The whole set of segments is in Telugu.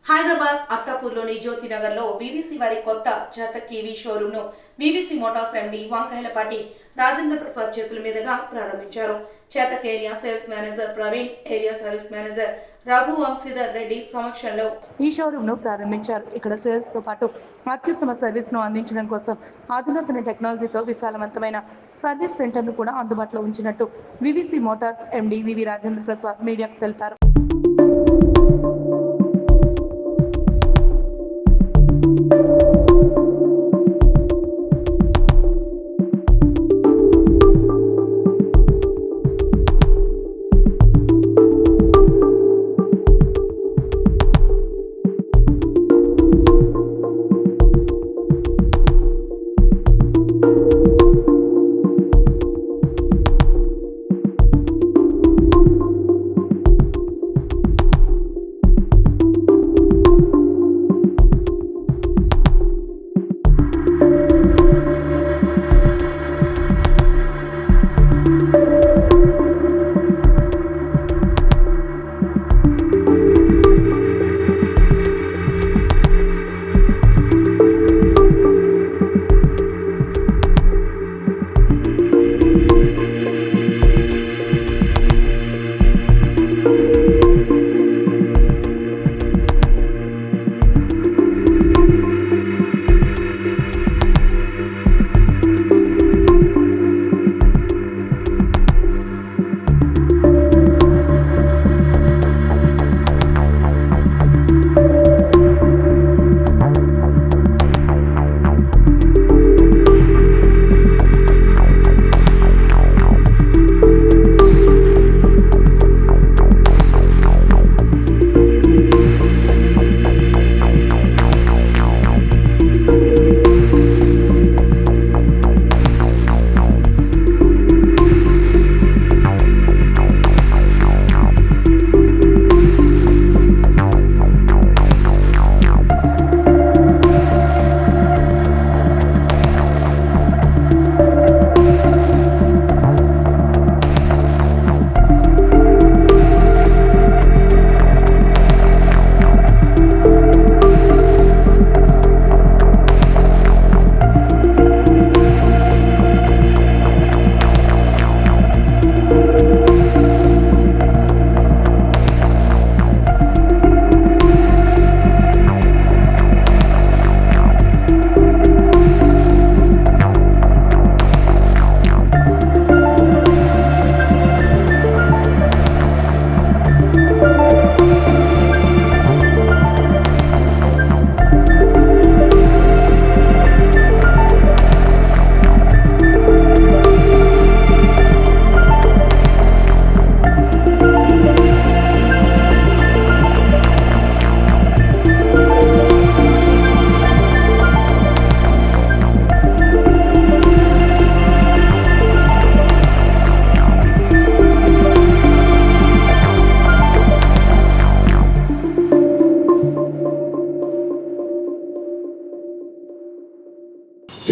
హైదరాబాద్ అత్తాపూర్లోని జ్యోతినగర్లో వీవీసీ వారి కొత్త చేతక్ ఈవీ షోరూమ్ను VVC motors MD Vankayalapati Rajendra Prasad చేతుల మీదుగా ప్రారంభించారు. Chetak area sales manager Praveen, area service manager Raghu Vamshidhar Reddy సమక్షంలో ఈ షోరూమ్ను ప్రారంభించారు. ఇక్కడ సేల్స్ తో పాటు అత్యుత్తమ సర్వీస్ ను అందించడం కోసం అధునాతన టెక్నాలజీతో విశాలవంతమైన సర్వీస్ సెంటర్ ను కూడా అందుబాటులో ఉంచినట్టు వీవీసీ మోటార్స్ ఎండీ వివి రాజేంద్ర ప్రసాద్ మీడియాకు తెలిపారు.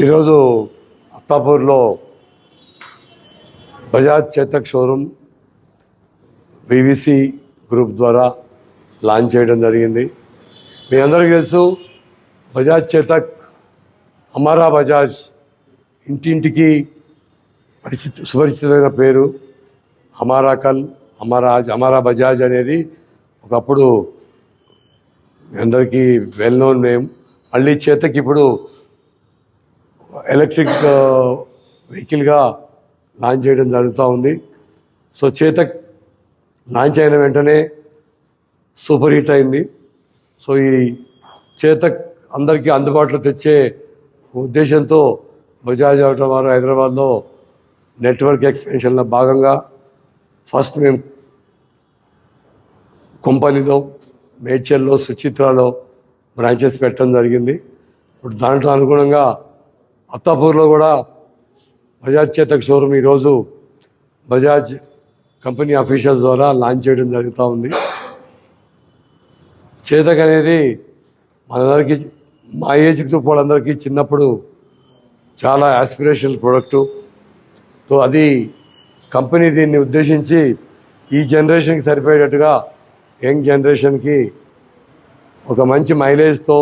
ఈరోజు అత్తాపూర్లో బజాజ్ చేతక్ షోరూమ్ వీవీసీ గ్రూప్ ద్వారా లాంచ్ చేయడం జరిగింది. మీ అందరికీ తెలుసు, బజాజ్ చేతక్ హమారా బజాజ్ ఇంటింటికి సుపరిచితమైన పేరు. హమారా కల్ హమారా బజాజ్ అనేది ఒకప్పుడు అందరికీ వెల్ నోన్ నేమ్. మళ్ళీ చేతక్ ఇప్పుడు ఎలక్ట్రిక్ వెహికల్గా లాంచ్ చేయడం జరుగుతూ ఉంది. సో చేతక్ లాంచ్ అయిన వెంటనే సూపర్ హిట్ అయింది. సో ఈ చేతక్ అందరికీ అందుబాటులో తెచ్చే ఉద్దేశంతో బజాజ్ ఆటో వారు హైదరాబాద్లో నెట్వర్క్ ఎక్స్పెన్షన్లో భాగంగా ఫస్ట్ మేము కొంపల్లిలో, మేడ్చల్లో, సుచిత్రాలో బ్రాంచెస్ పెట్టడం జరిగింది. ఇప్పుడు దాంట్లో అనుగుణంగా అత్తాపూర్లో కూడా బజాజ్ చేతక్ షోరూమ్ ఈరోజు బజాజ్ కంపెనీ అఫీషియల్స్ ద్వారా లాంచ్ చేయడం జరుగుతూ ఉంది. చేతక్ అనేది మనందరికీ, మా ఏజ్ గ్రూప్ వాళ్ళందరికీ చిన్నప్పుడు చాలా యాస్పిరేషనల్ ప్రోడక్టు. సో అది కంపెనీ దీన్ని ఉద్దేశించి ఈ జనరేషన్కి సరిపోయేటట్టుగా యంగ్ జనరేషన్కి ఒక మంచి మైలేజ్తో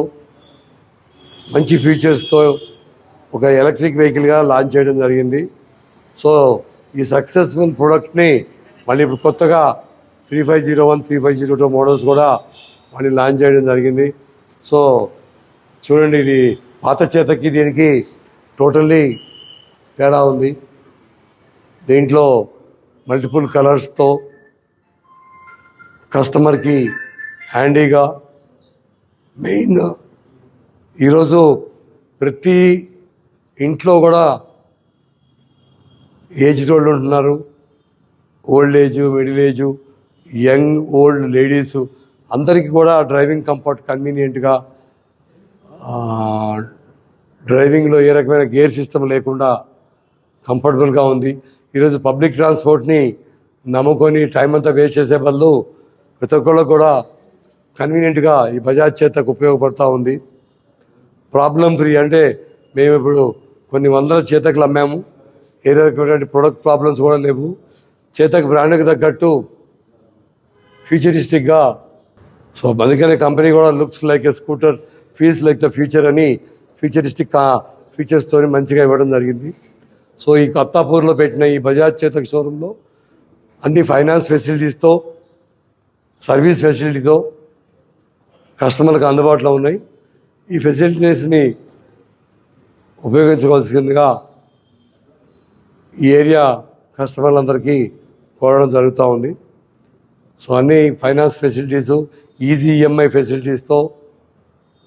మంచి ఫీచర్స్తో ఒక ఎలక్ట్రిక్ వెహికల్గా లాంచ్ చేయడం జరిగింది. సో ఈ సక్సెస్ఫుల్ ప్రోడక్ట్ని మళ్ళీ ఇప్పుడు కొత్తగా 3501, 3502 మోడల్స్ కూడా మళ్ళీ లాంచ్ చేయడం జరిగింది. సో చూడండి, ఇది పాత చేతకి దీనికి టోటల్లీ తేడా ఉంది. దీంట్లో మల్టిపుల్ కలర్స్తో కస్టమర్కి హ్యాండీగా, మెయిన్ ఈరోజు ప్రతి ఇంట్లో కూడా ఏజ్డ్ వాళ్ళు ఉంటున్నారు. Old age, middle age, young old ladies అందరికీ కూడా డ్రైవింగ్ కంఫర్ట్, కన్వీనియంట్గా, డ్రైవింగ్లో ఏ రకమైన గేర్ సిస్టమ్ లేకుండా కంఫర్టబుల్గా ఉంది. ఈరోజు పబ్లిక్ ట్రాన్స్పోర్ట్ని నమ్ముకొని టైం అంతా వేస్ట్ చేసే బదులు ప్రతి ఒక్కళ్ళు కూడా కన్వీనియంట్గా ఈ బజాజ్ చేతకు ఉపయోగపడుతూ ఉంది. ప్రాబ్లం ఫ్రీ అంటే మేము ఇప్పుడు కొన్ని వందల చేతకులు అమ్మాము. ఏ రకమైన ప్రొడక్ట్ ప్రాబ్లమ్స్ కూడా లేవు. చేతక్ బ్రాండ్కి తగ్గట్టు ఫ్యూచరిస్టిక్గా, సో అందుకనే కంపెనీ కూడా looks like a scooter, feels like the future అని ఫ్యూచరిస్టిక్ ఫీచర్స్తో మంచిగా ఇవ్వడం జరిగింది. సో ఈ అత్తాపూర్లో పెట్టిన ఈ బజాజ్ చేతక్ షోరూంలో అన్ని ఫైనాన్స్ ఫెసిలిటీస్తో, సర్వీస్ ఫెసిలిటీతో కస్టమర్లకు అందుబాటులో ఉన్నాయి. ఈ ఫెసిలిటీస్ని ఉపయోగించుకోవాల్సిందిగా ఈ ఏరియా కస్టమర్లందరికీ కోరడం జరుగుతూ ఉంది. సో అన్ని ఫైనాన్స్ ఫెసిలిటీసు, ఈజీ ఈఎంఐ ఫెసిలిటీస్తో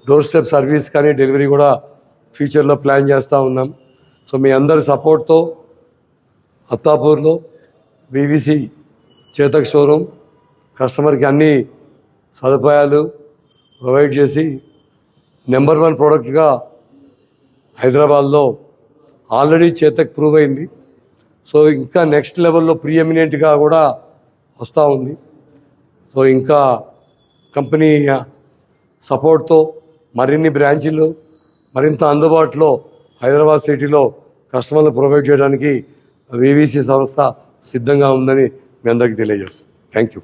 డోర్ స్టెప్ సర్వీస్ కానీ డెలివరీ కూడా ఫ్యూచర్లో ప్లాన్ చేస్తూ ఉన్నాం. సో మీ అందరి సపోర్ట్తో అత్తాపూర్లో బీవీసీ చేతక్ షోరూమ్ కస్టమర్కి అన్ని సదుపాయాలు ప్రొవైడ్ చేసి నెంబర్ 1 ప్రోడక్ట్గా హైదరాబాద్లో ఆల్రెడీ చేతక్ ప్రూవ్ అయింది. సో ఇంకా నెక్స్ట్ లెవెల్లో ప్రీఎమినెంట్గా కూడా వస్తూ ఉంది. సో ఇంకా కంపెనీ సపోర్ట్తో మరిన్ని బ్రాంచీలు మరింత అందుబాటులో హైదరాబాద్ సిటీలో కస్టమర్లు ప్రొవైడ్ చేయడానికి వీవీసీ సంస్థ సిద్ధంగా ఉందని మీ అందరికీ తెలియజేస్తాను. Thank you.